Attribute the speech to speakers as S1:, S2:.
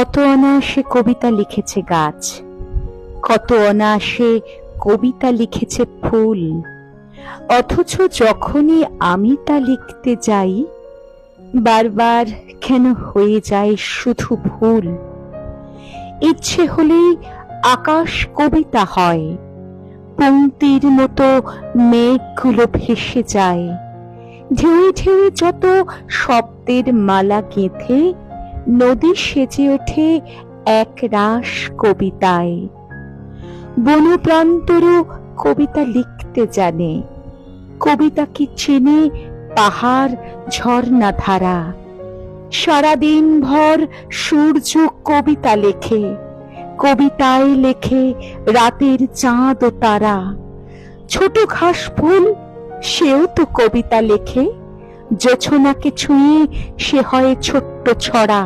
S1: কত অনায়াসে কবিতা লিখেছে গাছ, কত অনায়াসে কবিতা লিখেছে ফুল, অথচ যখনই আমি তা লিখতে যাই বারবার কেন হয়ে যায় শুধু ভুল। ইচ্ছে হলেই আকাশ কবিতা হয়, পংক্তির মতো মেঘগুলো ভেসে যায়, ঢেউয়ে ঢেউয়ে যত শব্দের মালা গেঁথে নদী সেজে ওঠে এক রাস কবিতায়। বনপ্রান্তরও কবিতা লিখতে জানে, কবিতা কি চেনে পাহাড় ঝর্ণা ধারা। সারাদিন ভর সূর্য কবিতা লেখে, কবিতায় লেখে রাতের চাঁদ ও তারা। ছোট ঘাস ফুল সেও তো কবিতা লেখে, জোছনাকে ছুঁয়ে সে হয় ছোট্ট ছড়া।